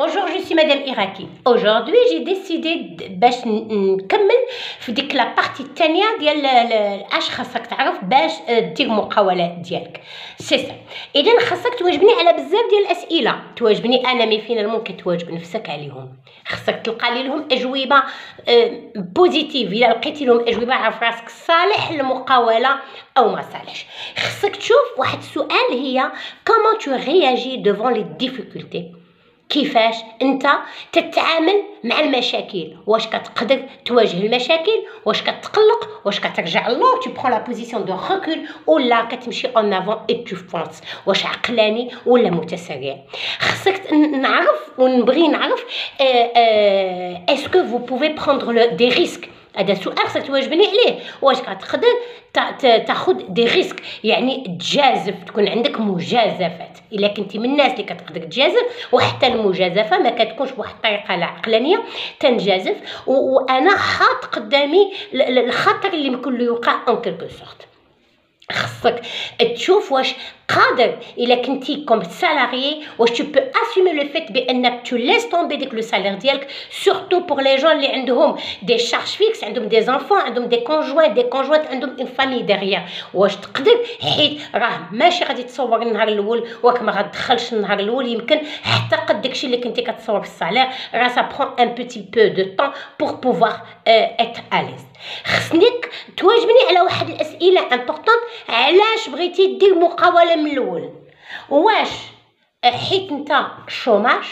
Bonjour, je suis Madame Iraki. Aujourd'hui, j'ai décidé باش نكمل في ديك لا بارتي الثانيه ديال اش خاصك تعرف باش دير مقاولات ديالك. سي سا. اذا خاصك تواجبني على بزاف ديال الاسئله، تواجبني انا مي فينالمون كتواجب نفسك عليهم. خاصك تلقى لهم اجوبه بوزيتيف. الا لقيتي لهم اجوبه عرف راسك صالح للمقاوله او ما صالحش. خاصك تشوف واحد السؤال هي كومون تو رياجي ديفون لي ديفيكولتي. كيفاش انت تتعامل مع المشاكل؟ واش كتقدر تواجه المشاكل؟ واش كتقلق؟ واش كترجع للور tu prends la position de recul ولا كتمشي en avant et tu fonces؟ واش عقلاني ولا متسرع؟ خصك نعرف ونبغي نعرف est-ce que vous pouvez prendre des risques؟ هذا سؤال خصك تواجبني عليه. واش كتقدر تاخذ دي ريسك، يعني تجازف، تكون عندك مجازفات. الا كنتي من الناس اللي كتقدر تجازف، وحتى المجازفه ما كتكونش بواحد الطريقه لا عقلانيه، تنجازف وانا حاط قدامي الخطر اللي يمكن له يوقع ان كيلكو سورت. خصك تشوف واش قادر الا كنتي كوم سالاريي واش tu peux assumer le fait بانك tu laisses tomber ديك لو سالير ديالك، سورتو بور لي جون اللي عندهم دي شارج فيكس، عندهم دي زانفون، عندهم دي كونجوانت، عندهم اون فامي ديغيير. واش تقدر؟ حيت راه ماشي غادي تصور النهار الاول وراك ما غتدخلش النهار الاول، يمكن حتى قد داكشي اللي كنتي كتصور في السالير راه سا برون ان بوتي بو دو طون بور بوفوار اتر اليز. خصنيك تواجبني على واحد الاسئله امبورطونط. علاش بغيتي دير مقاوله من الاول؟ واش حيت انت شوماج؟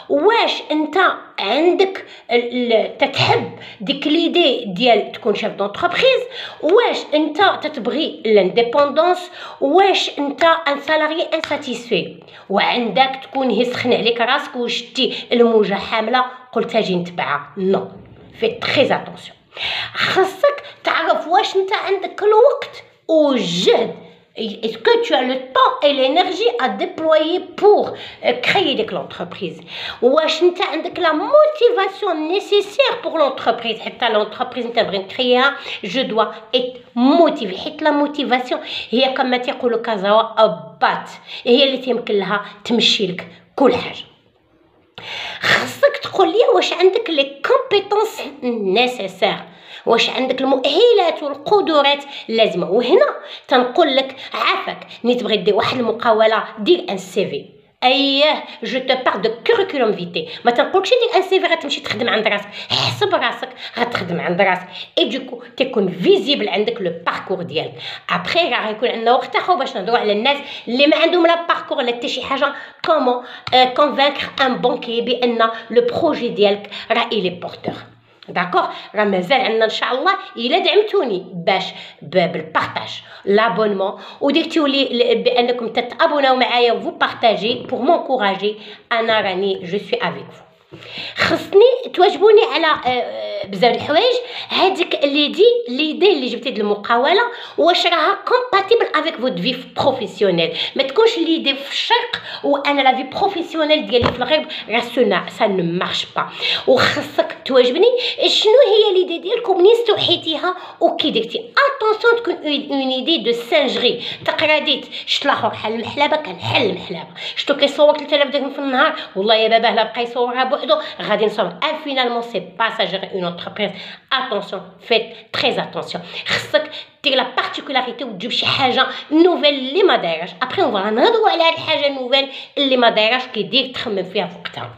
واش انت عندك تتحب ديك ليدي ديال تكون شيف دونتربريز؟ واش انت تتبغي لانديبوندونس؟ واش انت ان سالاري انساتيسفي وعندك تكون هي سخن عليك راسك وشتي الموجه حامله قلت اجي نتبعها؟ نو، في تري اتونسيون. خاصك تعرف واش انت عندك الوقت والجهد. Est-ce que tu as le temps et l'énergie à déployer pour créer ديك l'entreprise؟ واش انت عندك la motivation nécessaire pour l'entreprise؟ حتى l'entreprise انت بغي نكريها je dois être motivé. حيت la motivation هي كما تيقولوا كازاوا بات، هي اللي تيمكن لها تمشي لك كل حاجه. خاصك تقول لي واش عندك لي كومبيتونس نيسيسير، واش عندك المؤهلات والقدرات اللازمه. وهنا تنقول لك عافاك ملي تبغي دير واحد المقاوله دير ان سي في. اييه جو تو بار دو كوريكولوم فيتي. ما تنقولكش دير ان سي في غتمشي تخدم عند راسك، حسب راسك غتخدم عند راسك اي دوكو تيكون فيزيبل عندك لو باركور ديالك. ابري راه غيكون عندنا وقت اخر باش نهضروا على الناس اللي ما عندهم لا باركور لا حتى شي حاجه. كومون كونفانكر ان بانكي بان لو بروجي ديالك راه الي بورتور. داكوغ؟ راه مازال عندنا ان شاء الله الا دعمتوني باش بالبارطاج لابونمون وديرتوا لي بانكم تتابوناو معايا وفو بارطاجي بور مونكوراجي، انا راني جو سوي افيك فو. خصني تواجبوني على بزاف الحوايج. هذيك ليدي اللي جبتي د المقاوله واش راها كومباتيبل افيك فوت في بروفيسيونيل؟ ما تكونش ليدي في الشرق وانا لا في بروفيسيونيل ديالي في الغرب، راه سا نو مارش با. وخصك تواجبني شنو هي ليدي ديالك ومنين استوحيتيها وكي درتي. اتونسيون تكون اون ايدي دو سانجري. تقراديت شت لاخر حل المحلابه كنحل المحلابه، شتو كيصور 3000 درهم في النهار والله يا باباه لا بقى يصورها بوحدو غادي نصور. فينالمون سي با سا جيري اون انتربريز. اتونسيون، فيت تري اتونسيون. خصك دير لا بارتيكولاريتي وتجيب شي حاجه نوفيل اللي ما دايراش. ابري اون فا نهضروا على هاد الحاجه نوفيل اللي ما دايراش كيدير تخمم فيها في وقتها.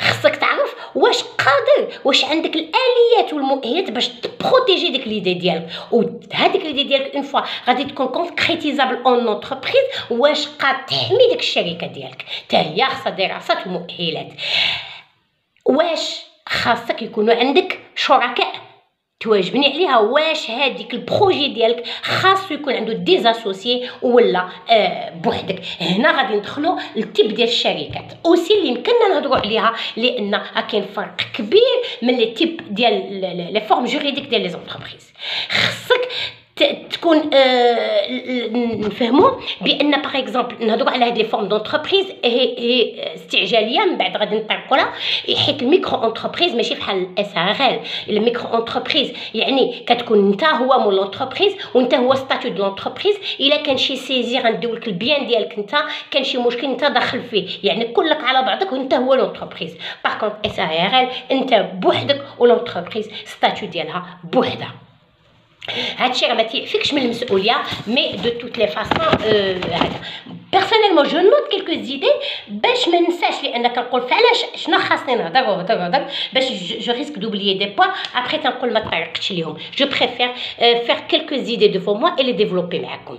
خصك تعرف واش قادر، واش عندك الاليات والمؤهلات باش تبروتيجي ديك ليدي ديالك. وهذيك ليدي ديالك اون فوا غادي تكون كونكريتيزابل اون انتربريز، واش قاد تحمي ديك الشركه ديالك حتى هي خاصها دراسات ومؤهلات. واش خاصك يكونوا عندك شركاء تواجبني عليها. واش هذيك البروجي ديالك خاصو يكون عنده ديزاسوسيي ولا بوحدك. هنا غادي ندخلوا للتيب ديال الشركات اوسي اللي يمكننا نهضروا عليها، لان كاين فرق كبير من لي تيب ديال لي فورم جوريديك ديال لي زونتربريز. خصك تكون نفهموا بان باغ اكزومبل نهضروا على هاد لي فورم دونتربريز هي استعجاليه، من بعد غادي نطرقوا لها، حيت الميكرو اونتربريز ماشي بحال الاس ار ال. الميكرو اونتربريز يعني كتكون انت هو مول لونتربريز وانت هو ستاتيو دو لونتربريز. الا كان شي سيزي غنديو لك البيان ديالك انت، كان شي مشكل انت داخل فيه، يعني كلك على بعضك وانت هو لونتربريز. باغ كونط اس ار ال انت بوحدك ولونتربريز ستاتيو ديالها بوحدها. هادشي راه ما تيعفيكش من المسؤوليه، مي دو توت لي فاصون هذا بيرسونيلمون جو نوت كيلكو زيدي باش ما ننساش، لان كنقول فعلاش شنو خاصني نهضر باش جو ريسك دوبليي دي بوين ابري تنقول ما طرقتش ليهم. جو بريفير فير كيلكو زيدي دو موا اي لي ديفلوبي معاكم.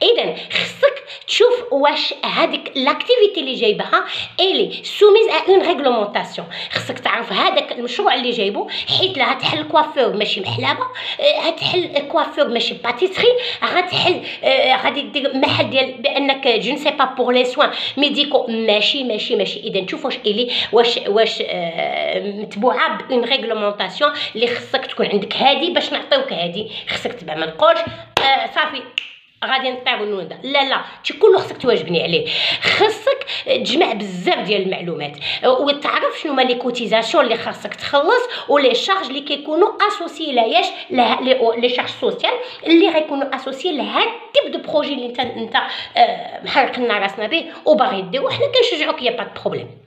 اذا خصك تشوف واش هذيك لاكتيفيتي اللي جايبها الي سوميز ا اون ريغلومونطاسيون. خصك تعرف هذاك المشروع اللي جايبو، حيت لا هتحل كوافور ماشي محلابه، هتحل كوافور ماشي باتيسري، غتحل غادي دير محل ديال بانك جو نسي با بور لي سوان ميديكو ماشي. اذا تشوف واش متبوعه بون ريغلومونطاسيون اللي خصك تكون عندك هادي باش نعطيوك هادي. خصك تبع ما نقولش صافي غادي نطيروا نودا، لا كله خصك تواجبني عليه. خصك تجمع بزاف ديال المعلومات وتعرف شنو هما لي كوتيزاسيون اللي خاصك تخلص ولي شارج اللي كيكونوا اسوسيي لاياش لي شارج سوسيال اللي غيكونوا اسوسيي لهاد التيب دو بروجي اللي انت محرقنا راسنا به وباغي ديرو. حنا كنشجعوك يا با بروبليم.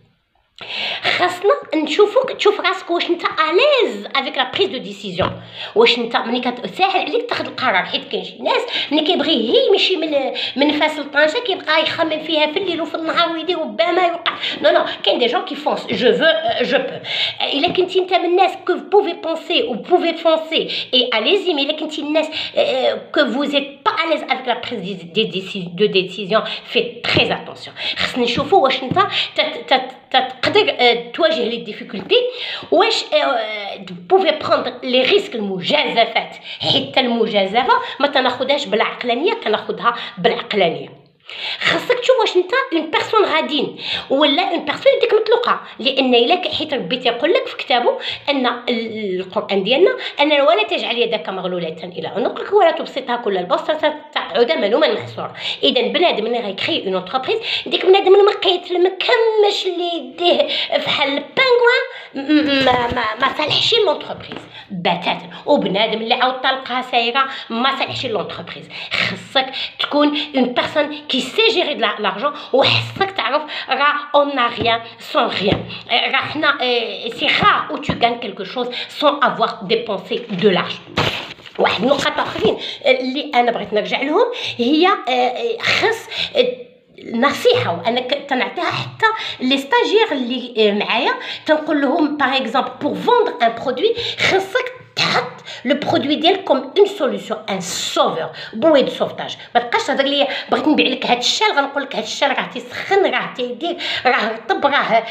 خاصنا نشوفوك تشوف راسك واش انت اليز افيك لا بريز دو ديسيزيون، واش انت ملي كتسهل عليك تاخذ القرار. حيت كاين شي ناس ملي كيبغي هي يمشي من فاس لطنجه كيبقى يخمم فيها في الليل وفي النهار ويدير با ما يوقع. نو كاين دي جون كي فونس جو فو جو بو. الا كنتي انت من الناس كو بوفي بونسي و بوفي فونسي اي اليزي، مي الا كنتي الناس كو فو زيت با اليز افيك لا بريز دو ديسيزيون في تري اتونسيون. خصنا نشوفوا واش انت تقدر تواجه لي ديفيكولتي، واش بوفي بروندر لي ريسك المجازفات، حتى المجازفه ما تناخذهاش بالعقلانيه، كناخذها بالعقلانيه. خاصك تشوف واش انت اون بيرسون غادين ولا اون بيرسون ديك مطلوقه، لان الا حيت ربي تيقول لك في كتابه ان القران ديالنا ان ولا تجعل يدك مغلوله الى عنقك ولا تبسطها كل البسط فتقعد ملوما محصورا. اذا بنادم اللي غيكري اون انتربريز، ديك بنادم المقيت المكمش اللي يديه فحال البانغوان ما صالحش لونتربريز بتاتا، وبنادم اللي عاود طلقها سايره ما صالحش لونتربريز. خاصك تكون اون بيرسون qui sait gérer de l'argent وحسك تعرف راه on n'a rien sans rien. C'est rare où tu gagnes quelque chose sans avoir dépensé de l'argent. واحد النقطة أخرين اللي أنا بغيت نرجع لهم هي خص نصيحه وانك تنعطيها حتى لي ستاجير اللي معايا، تنقول لهم باغ اكزومبل بور فوندر ان برودوي خصك تحط لو برودوي ديالك كوم اون سوليوشن ان سوفور بوي دو سوفتاج. ما تبقاش تهضر ليا بغيت نبيع لك هاد الشال غنقول لك هاد الشال راه تيسخن راه تيدير راه رطب راه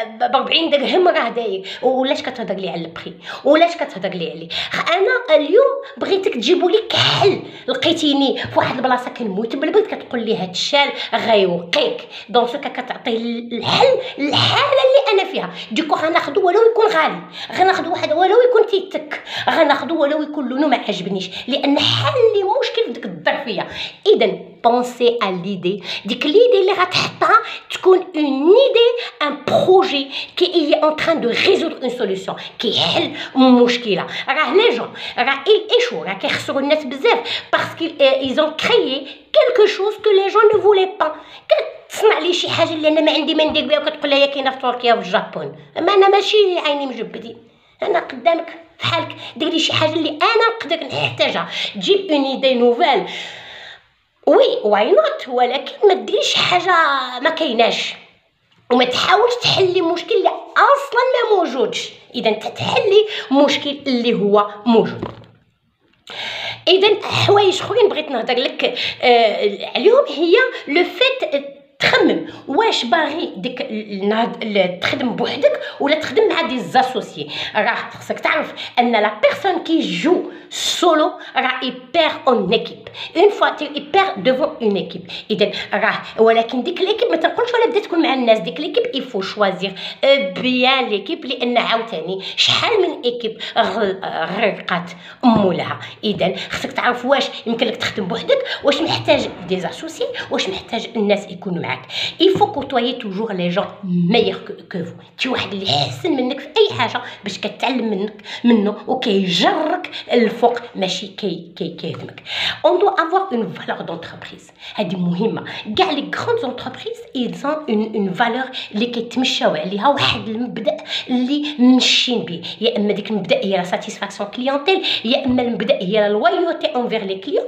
ب 40 درهم راه داير، ولاش كتهضر لي على البري ولاش كتهضر لي عليه. انا اليوم بغيتك تجيبوا لي كحل لقيتيني في واحد البلاصه كنموت بالبرد كتقول لي هاد الشال غيوقيك، دونك سكا كتعطيه الحل الحاله اللي انا فيها. ديكو غناخذو ولو يكون غالي، غناخذو واحد ولو يكون تيتك، غناخذو ولو يكون لونه ما عجبنيش، لان حل لي مشكل في ديك الظرفيه. اذا بونسي على ليدي، ديك ليدي اللي غتحطها تكون اون ايدي ان بروجي كي اي اون تران دو ريزودر اون سوليوشن كيحل مشكله. راه لي جون راه ايشو راه كيخسروا الناس بزاف باسكو ايزون كريي كلكو شوز كو لي جون نو فولي با. تصنع لي شي حاجه اللي انا ما عندي ما ندير بها وكتقول لها كاينه في تركيا وفي الجابون، اما انا ماشي عيني مجبدين، انا قدامك فحالك دير لي شي حاجه اللي انا نقدر نحتاجها. جيب اون ايدي نوفيل وي واي نوت، ولكن ما ديريش حاجه ما كايناش وما تحاولش تحلي مشكل اللي اصلا ما موجودش. اذا انت تحلي مشكل اللي هو موجود. اذا حوايج اخرين بغيت نهضر لك عليهم هي لو فيت تخمم واش باغي ديك تخدم بوحدك ولا تخدم مع دي زاسوسيي. راه خصك تعرف ان لا بيرسون كي جو سولو راه يبير اون ايكيب اون فوا يبير ديفون اون ايكيب. اذا راه ولكن ديك ليكيب ما تنقولش ولا بدا تكون مع الناس، ديك ليكيب يفو شوازير بيان ليكيب، لان عاوتاني شحال من ايكيب غرقات مولها. اذا خصك تعرف واش يمكن لك تخدم بوحدك، واش محتاج دي زاسوسي، واش محتاج الناس يكونوا معاك. il faut côtoyer toujours les gens meilleurs que vous. تي واحد اللي احسن منك في اي حاجه باش كتعلم منه وكيجرك الفوق ماشي كيهدمك. on doit avoir une valeur d'entreprise. هذه مهمه. كاع لي غراند انتربريز ils ont une valeur اللي كيتمشاو عليها، واحد المبدا اللي ماشيين به. يا اما ديك المبدا هي لا ساتيسفاكسيون كليونتيل، يا اما المبدا هي لا لويالتي انفير لي كليون.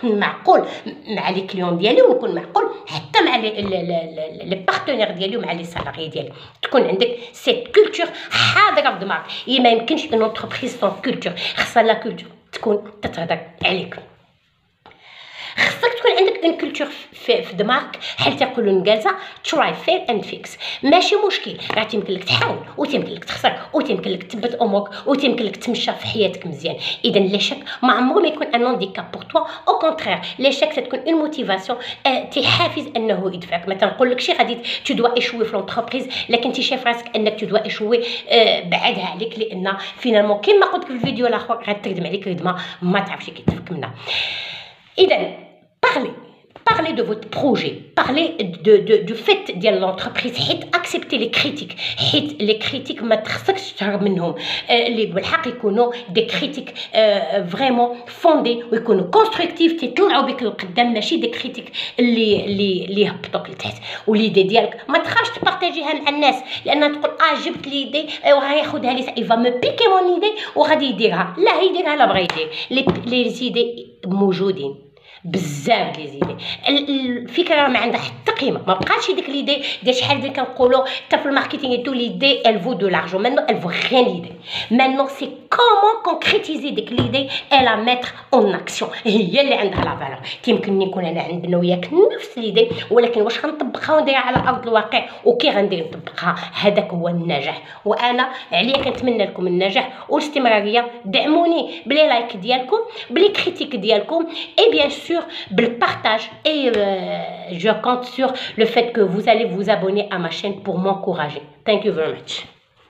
معقول مع لي كليون ديالي ونكون معقول حتى مع لي بارتنير ديالي ومع لي سالاري ديالي. تكون عندك سيت كولتور حاضره في دماغك. ما يمكنش اون انتربريز سون كولتور، خاصها لا كولتور تكون تتهضر عليك. خصك تكون عندك اون كولتور في دماغك، حيت تيقولوا الانجليزه تراي فيل اند فيكس. ماشي مشكل، راه تيمكن لك تحاول وتيمكن لك تخسر وتيمكن لك تثبت امورك وتيمكن لك تمشى في حياتك مزيان. اذا ليشك ما عمره ما يكون ان هانديكاب بور توا، او كونترير ليشك تكون اون موتيفاسيون، تحافز انه يدفعك. ما تنقولكش غادي تو دوا ايشوي في لونتربريز، لكن انت شايف راسك انك تو دوا ايشوي، بعدها عليك، لان فينالمون كيما قلت في الفيديو الاخر غتردم عليك ردمه ما تعرفش كيتفك منها. إذن parlez de votre projet, parlez du fait de l'entreprise. حيت accepter les critiques، حيت les critiques ما تخصكش تهرب منهم، اللي بالحق يكونوا دي كريتيك فريمون فوندي ويكونوا كونستركتيف، تيطلعوا بك لقدام، ماشي دي كريتيك اللي يهبطوك لتحت. وليدي ديالك ما تخافش تبارطاجيها مع الناس، لان تقول جبت ليدي وغياخذها لي ايفا مو بيكي مون ايدي وغادي يديرها. لا، يديرها لا بغا يدير. لي زيدي موجودين بزاف لي زيدي. الفكره ما عندها حتى قيمه، ما بقاش ديك ليدي ديال شحال اللي كنقولوا حتى في الماركتينغ تو ليدي ال فو دو لارجون. مانو ال فو غيان ليدي، مانو سي كومون كونكريتيزي ديك ليدي اي لا ميتر اون اكسيون. هي اللي عندها لا فالور. كيمكن يكون انا عندنا وياك نفس ليدي، ولكن واش غنطبقها ونديرها على ارض الواقع وكي غندير نطبقها، هذاك هو النجاح. وانا عليا كنتمنى لكم النجاح والاستمراريه. دعموني بلي لايك ديالكم، بلي كريتيك ديالكم، et bien sûr le partage, et je compte sur le fait que vous allez vous abonner à ma chaîne pour m'encourager. Thank you very much.